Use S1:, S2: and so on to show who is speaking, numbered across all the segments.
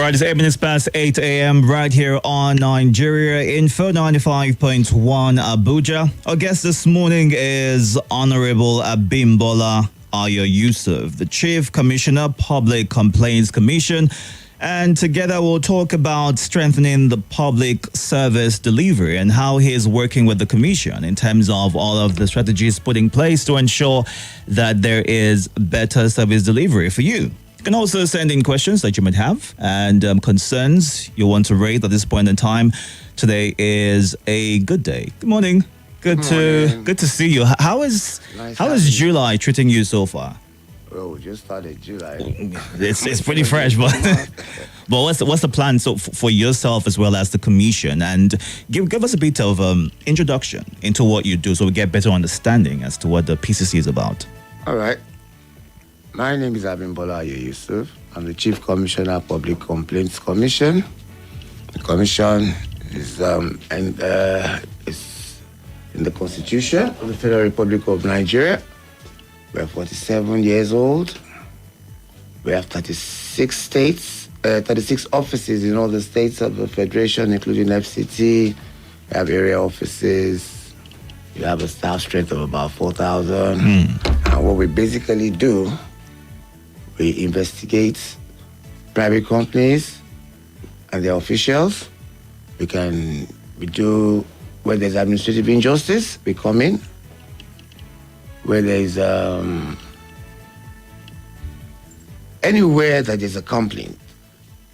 S1: right, it's 8 minutes past 8 a.m. right here on Nigeria Info 95.1 Abuja. Our guest this morning is Honorable Abimbola Yusuf, the Chief Commissioner, Public Complaints Commission. And together we'll talk about strengthening the public service delivery and how he is working with the Commission in terms of all of the strategies put in place to ensure that there is better service delivery for you. You can also send in questions that you might have and concerns you want to raise at this point in time. Today is a good day. Good morning. Good to see you. How is July treating you so far?
S2: Well, we just started July.
S1: It's pretty fresh, but what's the plan for yourself as well as the Commission? And give us a bit of introduction into what you do so we get better understanding as to what the PCC is about.
S2: All right. My name is Abimbola Yusuf. I'm the Chief Commissioner, Public Complaints Commission. The Commission is in the Constitution of the Federal Republic of Nigeria. We're 47 years old. We have 36 offices in all the states of the Federation, including FCT. We have area offices. We have a staff strength of about 4,000. And what we basically do, we investigate private companies and their officials. We do, where there's administrative injustice, we come in. Where there's anywhere that there's a complaint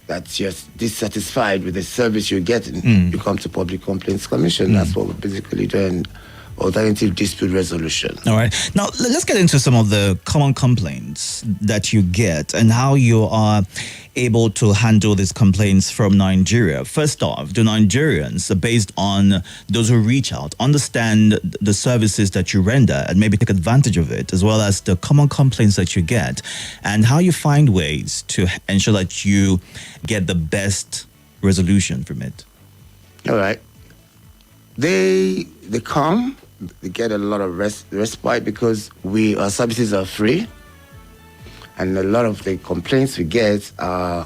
S2: that you're dissatisfied with the service you're getting, you come to Public Complaints Commission. That's what we're basically doing. Alternative dispute resolution.
S1: All right. Now, let's get into some of the common complaints that you get and how you are able to handle these complaints from Nigeria. First off, do Nigerians, based on those who reach out, understand the services that you render and maybe take advantage of it, as well as the common complaints that you get, and how you find ways to ensure that you get the best resolution from it?
S2: All right. They come. They get a lot of respite because our services are free, and a lot of the complaints we get are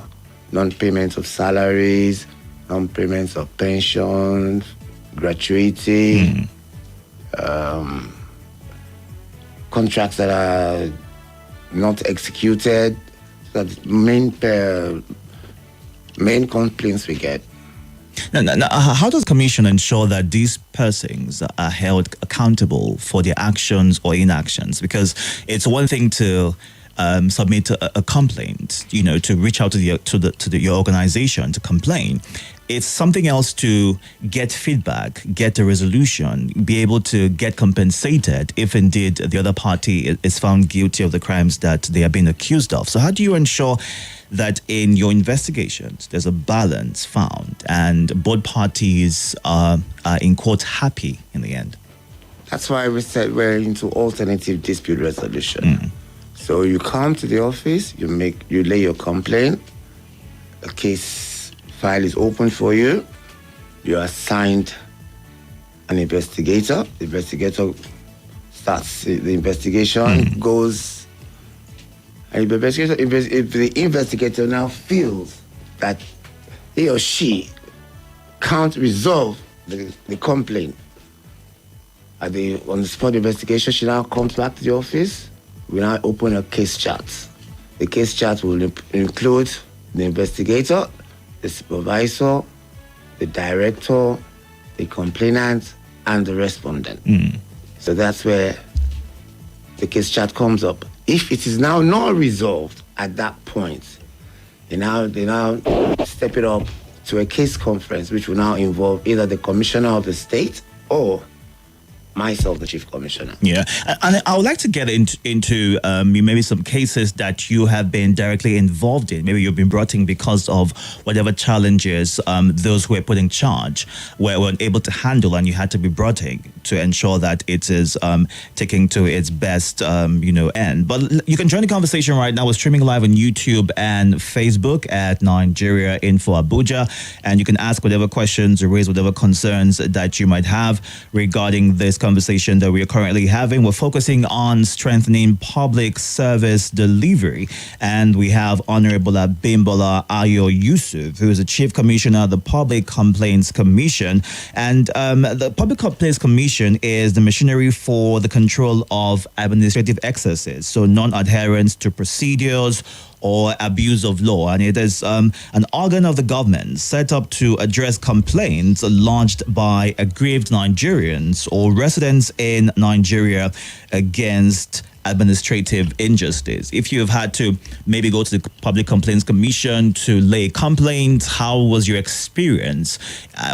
S2: non-payments of salaries, non-payments of pensions, gratuity, contracts that are not executed. That's the main complaints we get.
S1: Now, how does the Commission ensure that these persons are held accountable for their actions or inactions? Because it's one thing to submit a complaint, to reach out to your organization to complain. It's something else to get feedback, get a resolution, be able to get compensated if indeed the other party is found guilty of the crimes that they are being accused of. So how do you ensure that in your investigations there's a balance found and both parties are in quote happy in the end?
S2: That's why we said we're into alternative dispute resolution. So you come to the office, you lay your complaint, a case file is open for you, you're assigned an investigator. The investigator starts the investigation, goes. And if the investigator now feels that he or she can't resolve the complaint, on the spot investigation, she now comes back to the office. We now open a case chat. The case chat will include the investigator, the supervisor, the director, the complainant, and the respondent. So that's where the case chat comes up. If it is now not resolved at that point, they now step it up to a case conference, which will now involve either the commissioner of the state or myself, the Chief Commissioner.
S1: Yeah, and I would like to get into maybe some cases that you have been directly involved in. Maybe you've been brought in because of whatever challenges those who were put in charge were unable to handle, and you had to be brought in to ensure that it is taken to its best end. But you can join the conversation right now. We're streaming live on YouTube and Facebook at Nigeria Info Abuja, and you can ask whatever questions or raise whatever concerns that you might have regarding this conversation that we are currently having. We're focusing on strengthening public service delivery. And we have Honorable Abimbola Yusuf, who is the Chief Commissioner of the Public Complaints Commission. And the Public Complaints Commission is the machinery for the control of administrative excesses, so non-adherence to procedures or abuse of law, and it is an organ of the government set up to address complaints lodged by aggrieved Nigerians or residents in Nigeria against administrative injustice. If you've had to maybe go to the Public Complaints Commission to lay a complaint, how was your experience?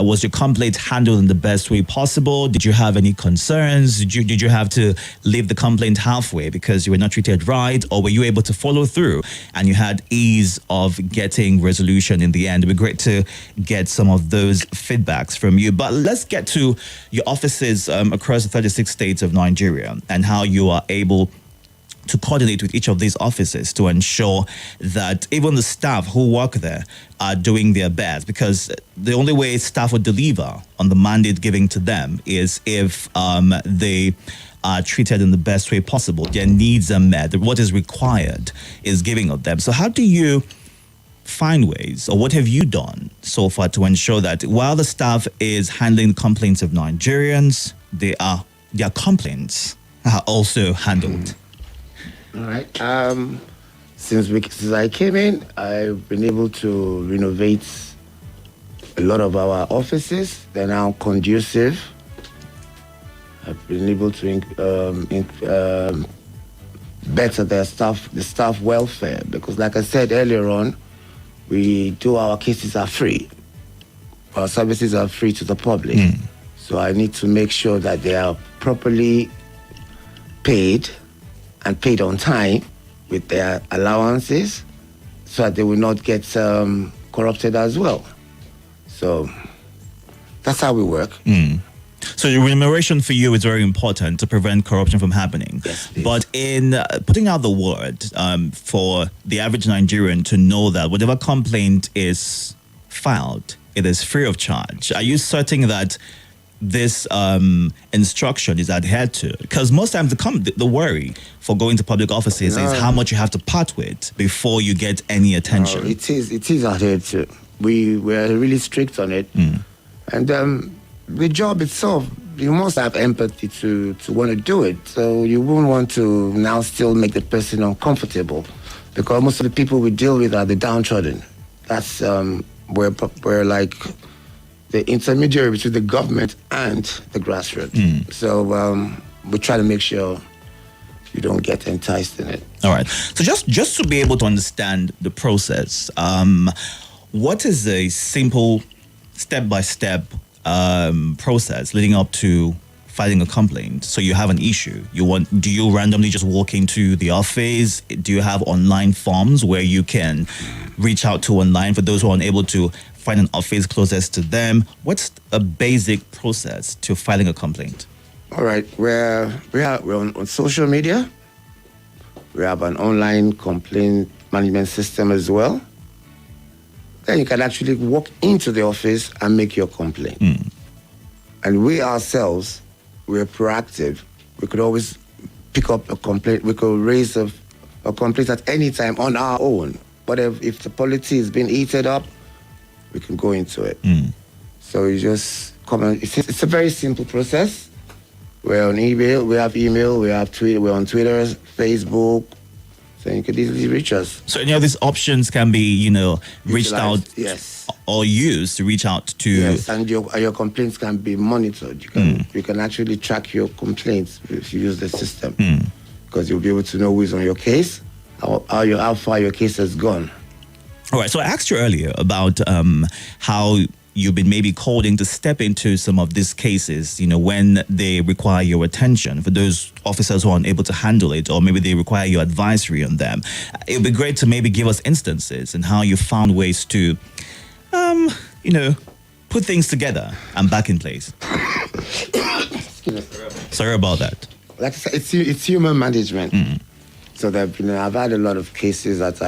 S1: Was your complaint handled in the best way possible? Did you have any concerns? Did you have to leave the complaint halfway because you were not treated right? Or were you able to follow through and you had ease of getting resolution in the end? It would be great to get some of those feedbacks from you. But let's get to your offices across the 36 states of Nigeria and how you are able to coordinate with each of these offices to ensure that even the staff who work there are doing their best, because the only way staff will deliver on the mandate given to them is if they are treated in the best way possible. Their needs are met. What is required is giving of them. So how do you find ways, or what have you done so far to ensure that while the staff is handling complaints of Nigerians, their complaints are also handled?
S2: All right. Since I came in, I've been able to renovate a lot of our offices. They're now conducive. I've been able to better the staff welfare, because, like I said earlier on, our cases are free. Our services are free to the public. So I need to make sure that they are properly paid and paid on time with their allowances, so that they will not get corrupted as well. So that's how we work.
S1: So the remuneration for you is very important to prevent corruption from happening.
S2: Yes, please.
S1: But in putting out the word for the average Nigerian to know that whatever complaint is filed, it is free of charge, are you certain that this instruction is adhered to? Because most times the worry for going to public offices is how much you have to part with before you get any attention.
S2: No, it is adhered to. We're really strict on it. And the job itself, you must have empathy to want to do it. So you won't want to now still make the person uncomfortable, because most of the people we deal with are the downtrodden. That's we're like the intermediary between the government and the grassroots. So we try to make sure you don't get enticed in it.
S1: All right. So just to be able to understand the process, what is a simple step-by-step process leading up to filing a complaint? So you have an issue. Do you randomly just walk into the office? Do you have online forms where you can reach out to online for those who are unable to find an office closest to them? What's a basic process to filing a complaint?
S2: All right, we're on social media. We have an online complaint management system as well. Then you can actually walk into the office and make your complaint. And we ourselves, we're proactive. We could always pick up a complaint. We could raise a complaint at any time on our own. But if the polity is being heated up, we can go into it. So you just come on. It's a very simple process. We're on email, we have Twitter, we're on Twitter, Facebook, so you can easily reach us.
S1: So any of these options can be, reached out,
S2: yes,
S1: or used to reach out to.
S2: Yes, and your complaints can be monitored. You can actually track your complaints if you use the system, because you'll be able to know who is on your case, how far your case has gone.
S1: All right. So I asked you earlier about how you've been maybe called in to step into some of these cases, when they require your attention, for those officers who are unable to handle it, or maybe they require your advisory on them. It would be great to maybe give us instances and how you found ways to, put things together and back in place. Sorry about that.
S2: Like I said, it's human management. So I've had a lot of cases that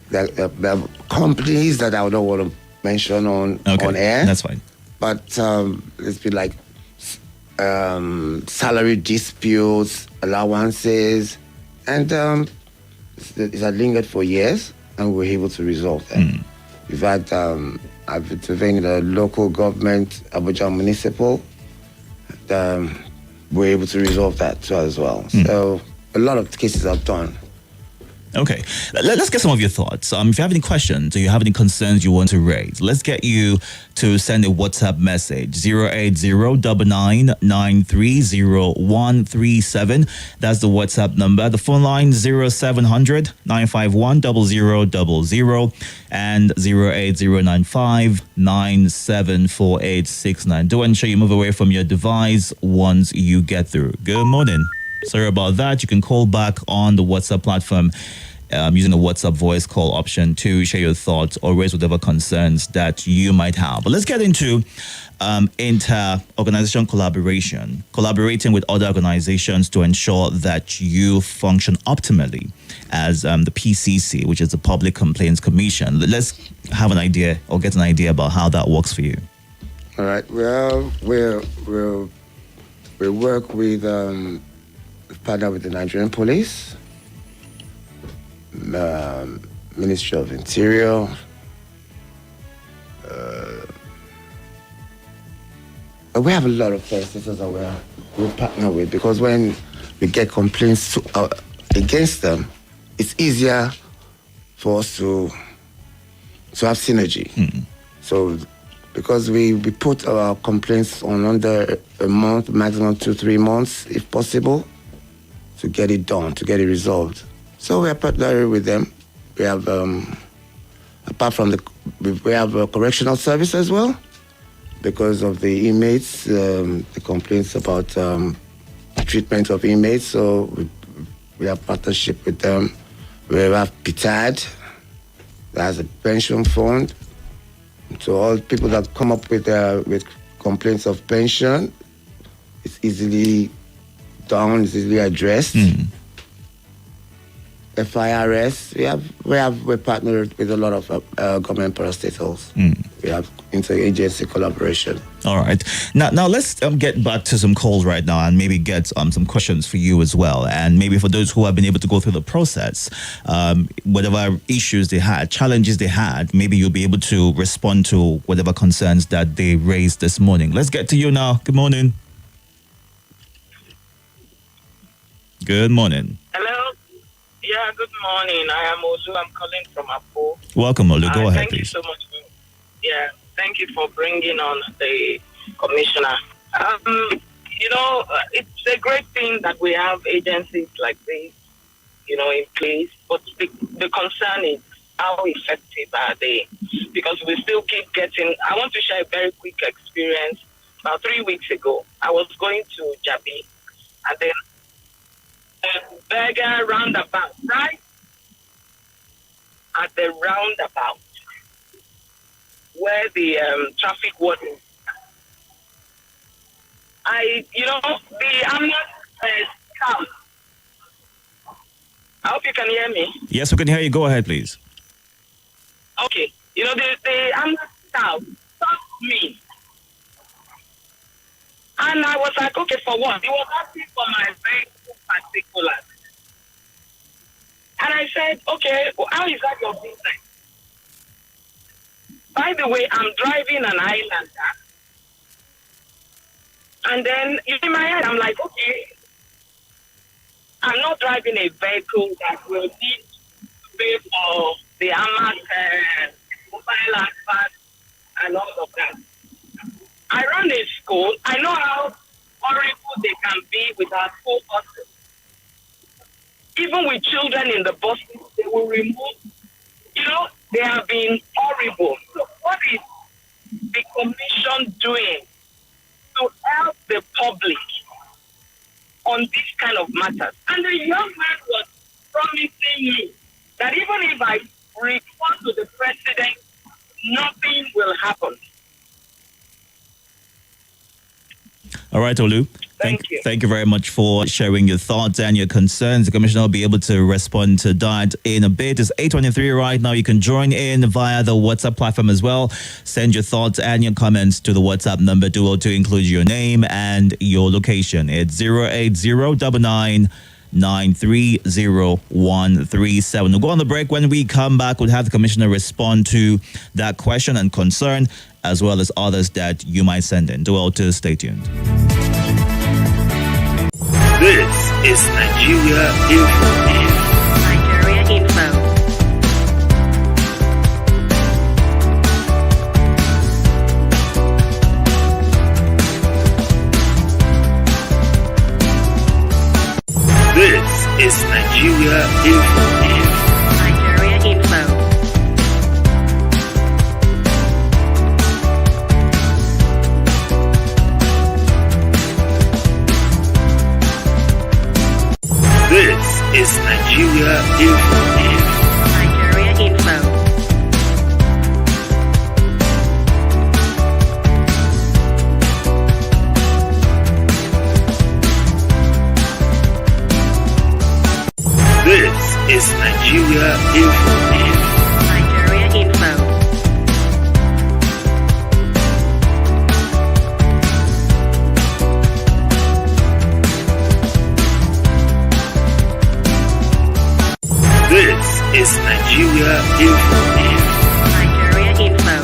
S2: the companies that I don't want to mention on air.
S1: That's fine.
S2: But it's been like salary disputes, allowances, and it had lingered for years, and we were able to resolve them. We've had, I've intervened in the local government, Abuja Municipal, we're able to resolve that too as well. So a lot of cases I've done.
S1: Okay, let's get some of your thoughts. If you have any questions or you have any concerns you want to raise, let's get you to send a WhatsApp message 08099930137. That's the WhatsApp number. The phone line 0700 951 0000 and 08095974869. Do ensure you move away from your device once you get through. Good morning. Sorry about that. You can call back on the WhatsApp platform using the WhatsApp voice call option to share your thoughts or raise whatever concerns that you might have. But let's get into inter-organization collaborating with other organizations to ensure that you function optimally as the PCC, which is the Public Complaints Commission. Let's have an idea or get an idea about how that works for you.
S2: All right. Well, we work with partner with the Nigerian Police, Ministry of Interior, we have a lot of persons that we partner with, because when we get complaints against them, it's easier for us to have synergy. So because we put our complaints on under a month, maximum 2-3 months, if possible, to get it done, to get it resolved. So we are partnering with them. We have, apart from we have a correctional service as well, because of the inmates, the complaints about treatment of inmates. So we have partnership with them. We have PITAD, that's a pension fund. So all people that come up with complaints of pension, it's easily done, it's easily addressed. FIRS, we're partnered with a lot of government parastatals. We have interagency collaboration.
S1: All right. Now let's get back to some calls right now and maybe get some questions for you as well. And maybe for those who have been able to go through the process, whatever issues they had, challenges they had, maybe you'll be able to respond to whatever concerns that they raised this morning. Let's get to you now. Good morning. Good morning.
S3: Hello. Yeah, good morning. I am Olu. I'm calling from Apo.
S1: Welcome, Olu. Go ahead, please.
S3: Thank you so much. Thank you for bringing on the commissioner. It's a great thing that we have agencies like this, in place. But the concern is how effective are they? Because we still keep getting. I want to share a very quick experience. About 3 weeks ago, I was going to Jabi, and then Berger roundabout, right? At the roundabout where the traffic warden. I'm not scout. I hope you can hear me.
S1: Yes, we can hear you. Go ahead, please.
S3: Okay. The I'm not scout stopped me. And I was like, okay, for what? He was asking for my vehicle particulars. And I said, okay, well, how is that your business? By the way, I'm driving an Highlander. And then in my head, I'm like, okay, I'm not driving a vehicle that will need to pay for the AMAC, mobile advert, and all of that. I run a school. I know how horrible they can be with our school buses. Even with children in the buses, they will remove. They have been horrible. So what is the commission doing to help the public on this kind of matters? And the young man was promising me that even if I report to the president, nothing will happen.
S1: All right, Olu.
S3: Thank you.
S1: Thank you very much for sharing your thoughts and your concerns. The Commissioner will be able to respond to that in a bit. It's 8:23 right now. You can join in via the WhatsApp platform as well. Send your thoughts and your comments to the WhatsApp number to include your name and your location. It's 08099930137. We'll go on the break. When we come back, we'll have the Commissioner respond to that question and concern, as well as others that you might send in. To stay tuned.
S4: This is Nigeria Info.
S5: Nigeria Info.
S4: This is Nigeria Info.
S5: Nigeria Info.
S4: This is Nigeria Info.
S5: Nigeria Info.
S4: This is Nigeria Info.
S5: Nigeria Info.
S4: This is Nigeria Info.
S5: Nigeria Info.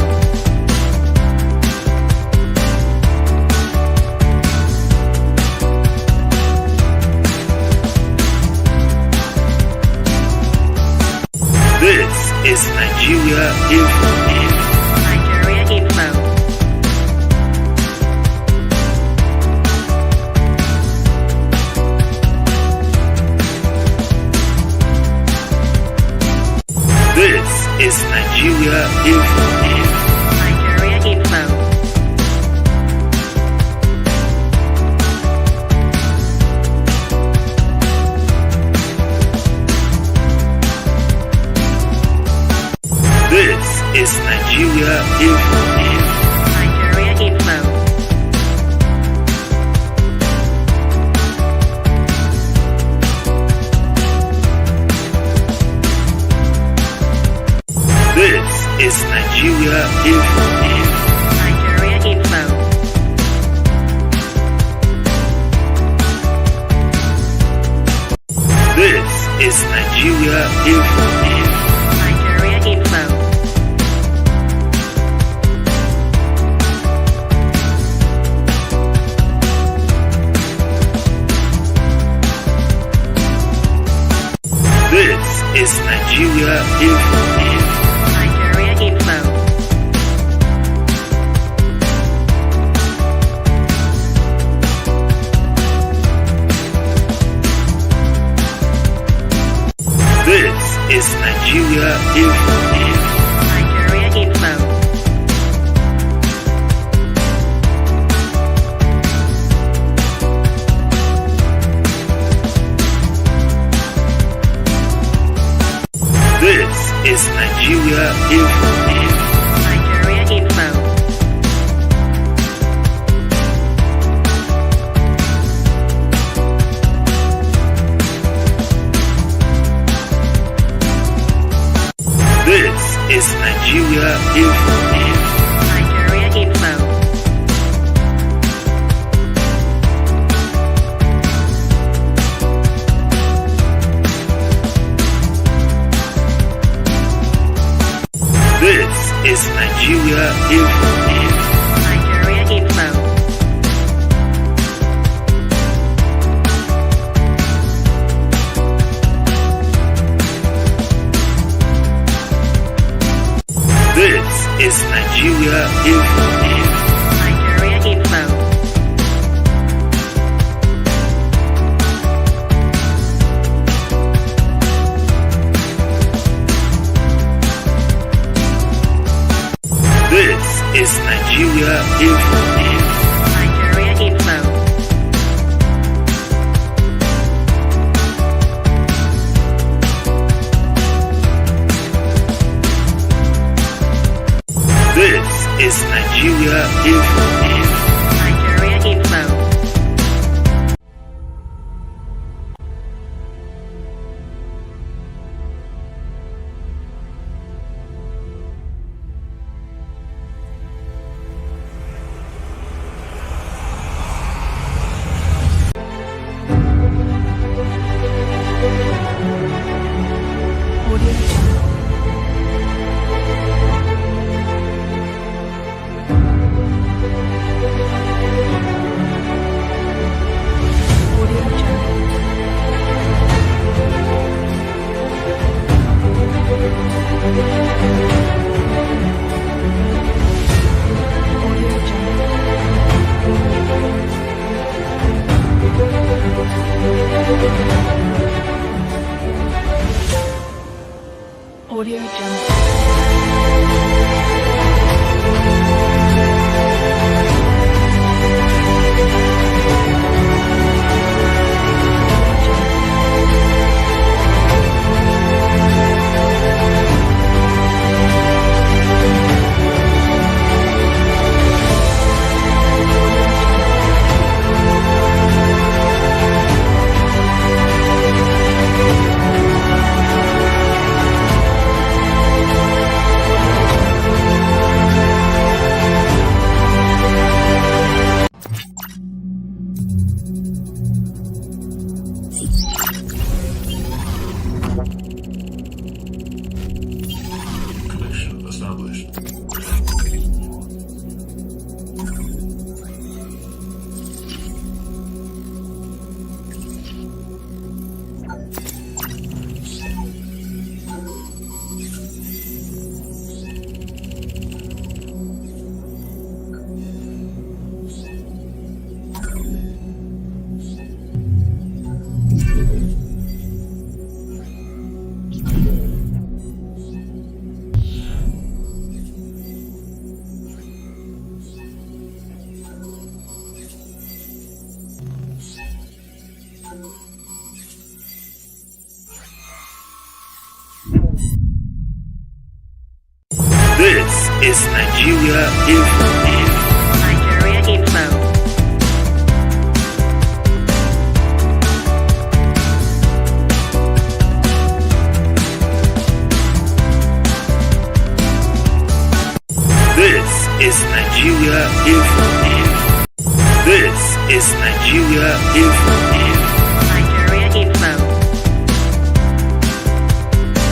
S4: This is Nigeria Info.
S5: Nigeria Info.
S4: This is Nigeria Info.
S5: Nigeria Info.
S4: This is Nigeria Info.
S5: Nigeria Info.
S4: This is Nigeria Info.
S5: Nigeria Info.
S4: This is Nigeria Info.
S5: Nigeria Info.
S4: This is Nigeria Info.
S5: Nigeria Info.
S4: This is Nigeria Info.
S5: Nigeria Info.
S4: This is Nigeria Info.
S5: Nigeria Info.
S4: This is Nigeria Info.
S5: Nigeria Info.
S6: Audio Jungle.
S7: Connection established.
S4: This is Nigeria Info.
S5: Nigeria Info.
S4: This is Nigeria Info. This is Nigeria Info.
S5: Nigeria Info.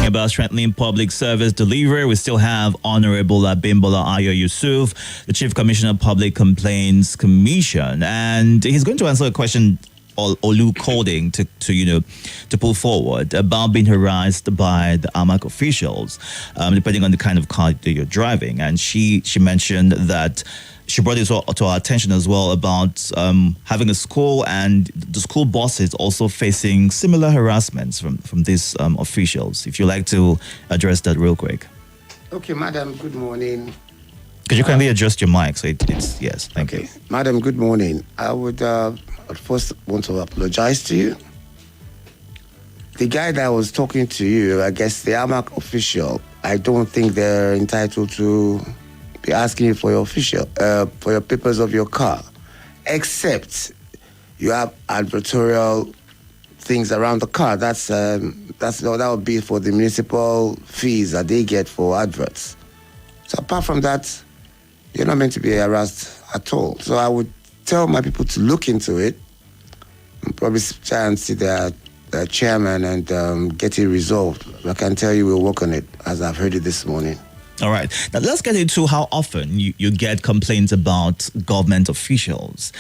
S1: About strengthening public service delivery, we still have Honorable Abimbola Yusuf, the Chief Commissioner of Public Complaints Commission, and he's going to answer a question Olu coding to pull forward about being harassed by the AMAC officials, depending on the kind of car that you're driving. And she mentioned that she brought it to our attention as well about having a school and the school bosses also facing similar harassments from these officials. If you'd like to address that real quick.
S2: Okay, madam, good morning.
S1: Could you kindly adjust your mic? So it's yes, thank you.
S2: Madam, good morning. I would first want to apologize to you. The guy that was talking to you, I guess the AMAC official, I don't think they're entitled to be asking you for your for your papers of your car, except you have advertorial things around the car. That would be for the municipal fees that they get for adverts. So apart from that, you're not meant to be harassed at all. So I would tell my people to look into it and probably try and see their chairman and get it resolved. I can tell you we'll work on it as I've heard it this morning.
S1: All right. Now let's get into how often you get complaints about government officials,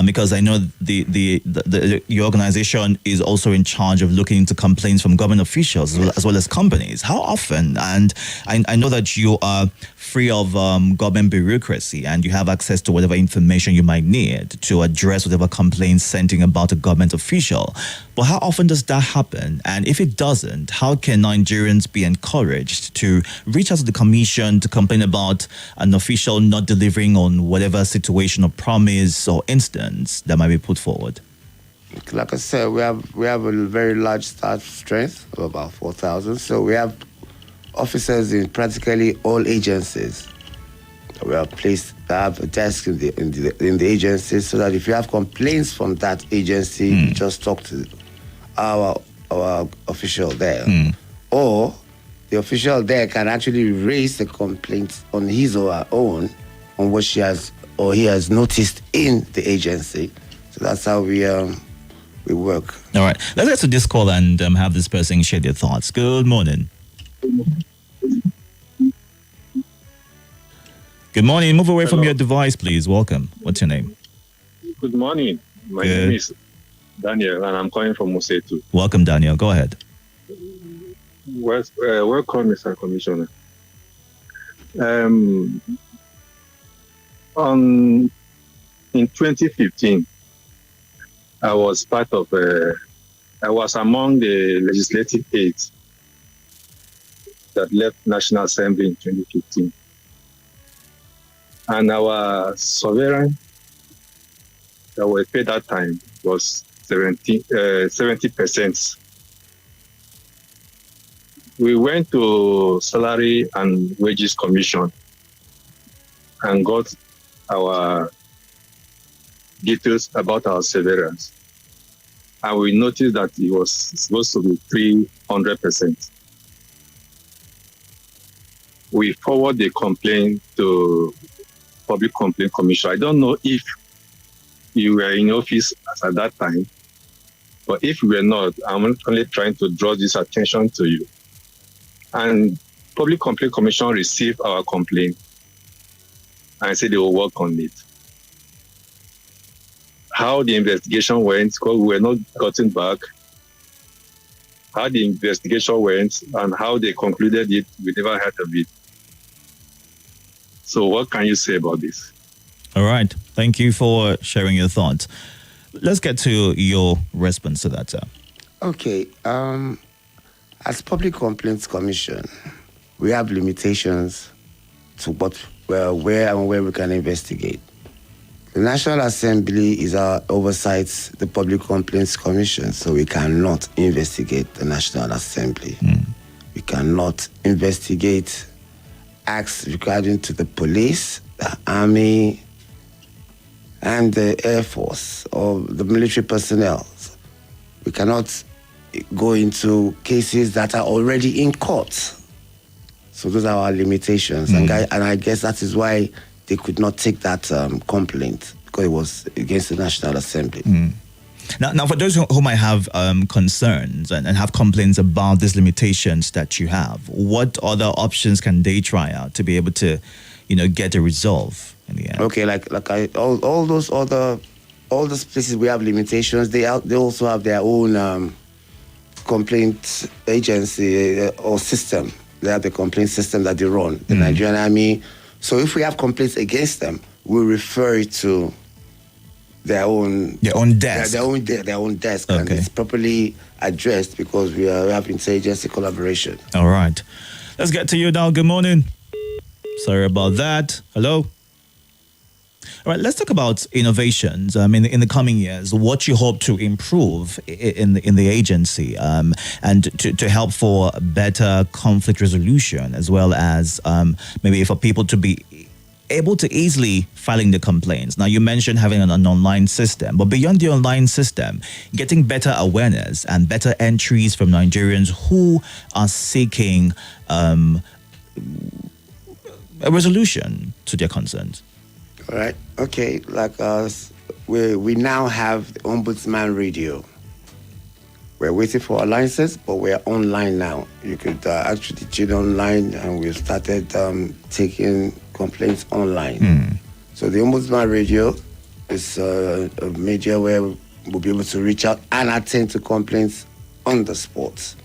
S1: because I know your organization is also in charge of looking into complaints from government officials as well as companies. How often? And I know that you are free of government bureaucracy and you have access to whatever information you might need to address whatever complaints sent in about a government official. But how often does that happen? And if it doesn't, how can Nigerians be encouraged to reach out to the commission to complain about an official not delivering on whatever situation or promise or instance that might be put forward?
S2: Like I said, we have a very large staff strength of about 4,000. So we have officers in practically all agencies. We have placed have a desk in the agency, so that if you have complaints from that agency, you just talk to our official there, or the official there can actually raise the complaint on his or her own on what she has or he has noticed in the agency. So that's how we work.
S1: All right, let's get to this call and have this person share their thoughts. Good morning. Good morning. Move away from your device, please. Welcome. What's your name?
S8: Good morning. My name is Daniel, and I'm calling from Musetu.
S1: Welcome, Daniel. Go ahead.
S8: Welcome, Mr. Commissioner. In 2015, I was I was among the legislative aides that left National Assembly in 2015. And our sovereign that were paid that time was 70%. We went to Salary and Wages Commission and got our details about our severance. And we noticed that it was supposed to be 300%. We forward the complaint to Public Complaint Commission. I don't know if you were in office at that time, but if you were not, I'm only trying to draw this attention to you. And Public Complaint Commission received our complaint and said they will work on it. How the investigation went, because we were not gotten back, how the investigation went and how they concluded it, we never heard of it. So what can you say about this?
S1: All right. Thank you for sharing your thoughts. Let's get to your response to that, sir.
S2: Okay. As Public Complaints Commission, we have limitations to where we can investigate. The National Assembly is our oversights the Public Complaints Commission, so we cannot investigate the National Assembly. We cannot investigate acts regarding to the police, the army, and the Air Force or the military personnel. We cannot go into cases that are already in court. So those are our limitations. And I guess that is why they could not take that complaint, because it was against the National Assembly.
S1: Now, for those who might have concerns and have complaints about these limitations that you have, what other options can they try out to be able to, get a resolve in the end? Okay,
S2: all those places we have limitations. They also have their own complaint agency or system. They have the complaint system that they run, the Nigerian Army. So if we have complaints against them, we refer it to their own desk. Their own desk, and it's properly addressed because we have interagency collaboration.
S1: All right. Let's get to you now. Good morning. Sorry about that. Hello. All right, let's talk about innovations. In the coming years, what you hope to improve in the agency, and to help for better conflict resolution, as well as maybe for people to be able to easily filing the complaints. Now, you mentioned having an online system, but beyond the online system, getting better awareness and better entries from Nigerians who are seeking a resolution to their concerns.
S2: All right. Okay. Like us, we now have the Ombudsman Radio. We're waiting for a license, but we're online now. You could actually tune online, and we've started taking complaints online. So the Ombudsman Radio is a media where we'll be able to reach out and attend to complaints on the spot.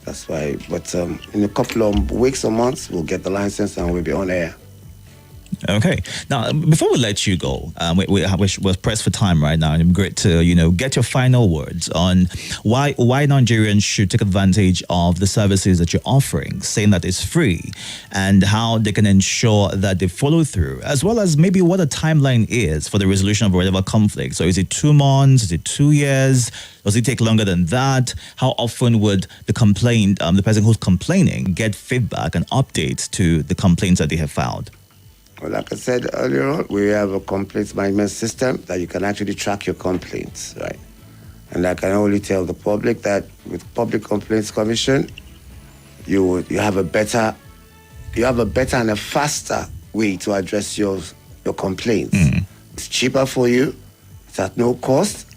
S2: That's why. But in a couple of weeks or months, we'll get the license and we'll be on air.
S1: Okay. Now, before we let you go, we're pressed for time right now, and it'd be great to, get your final words on why Nigerians should take advantage of the services that you're offering, saying that it's free, and how they can ensure that they follow through, as well as maybe what a timeline is for the resolution of whatever conflict. So is it 2 months? Is it 2 years? Does it take longer than that? How often would the person who's complaining, get feedback and updates to the complaints that they have filed?
S2: Well, like I said earlier on, we have a complaints management system that you can actually track your complaints, right? And I can only tell the public that with Public Complaints Commission, you have a better and a faster way to address your complaints. It's cheaper for you, it's at no cost,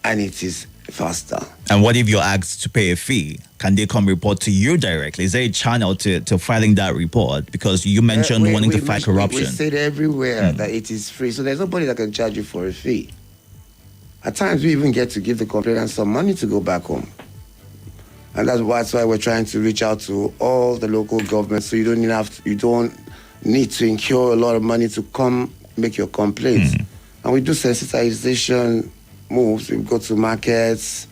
S2: and it is faster.
S1: And what if you're asked to pay a fee? Can they come report to you directly? Is there a channel to filing that report? Because you mentioned wanting to fight corruption.
S2: We said everywhere that it is free, so there's nobody that can charge you for a fee. At times, we even get to give the complainant some money to go back home. And that's why we're trying to reach out to all the local governments, so you don't need to incur a lot of money to come make your complaints. And we do sensitization moves. We go to markets,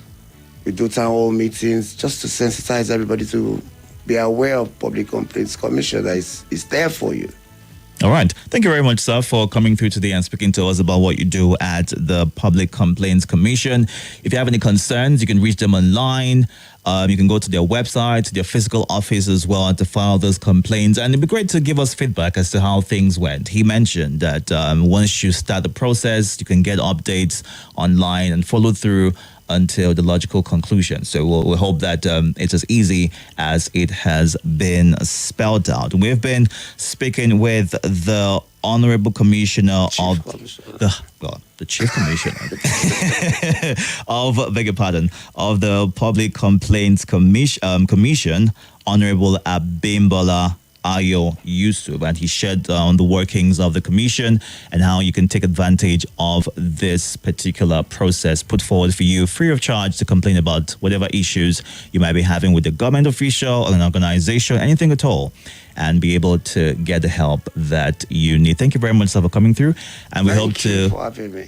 S2: we do town hall meetings just to sensitize everybody to be aware of Public Complaints Commission that is there for you.
S1: All right. Thank you very much, sir, for coming through today and speaking to us about what you do at the Public Complaints Commission. If you have any concerns, you can reach them online. You can go to their website, their physical office as well to file those complaints. And it'd be great to give us feedback as to how things went. He mentioned that once you start the process, you can get updates online and follow through until the logical conclusion. So we'll hope that it's as easy as it has been spelled out. We've been speaking with the Honorable Commissioner of the Chief Commissioner of the Public Complaints Commission, Honorable Abimbola Yusuf, and he shared on the workings of the commission and how you can take advantage of this particular process put forward for you free of charge to complain about whatever issues you might be having with a government official or an organization, anything at all, and be able to get the help that you need. Thank you very much, sir, for coming through, and we hope to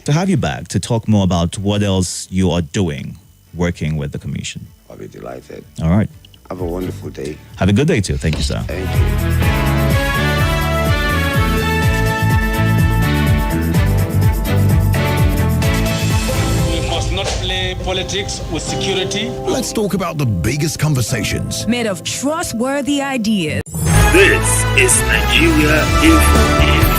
S1: have you back to talk more about what else you are doing working with the commission.
S2: I'll be delighted.
S1: All right.
S2: Have a wonderful day.
S1: Have a good day too. Thank you, sir.
S2: Thank you.
S9: Not play politics with security.
S10: Let's talk about the biggest conversations
S6: Made of trustworthy ideas.
S4: This is Nigeria Informed.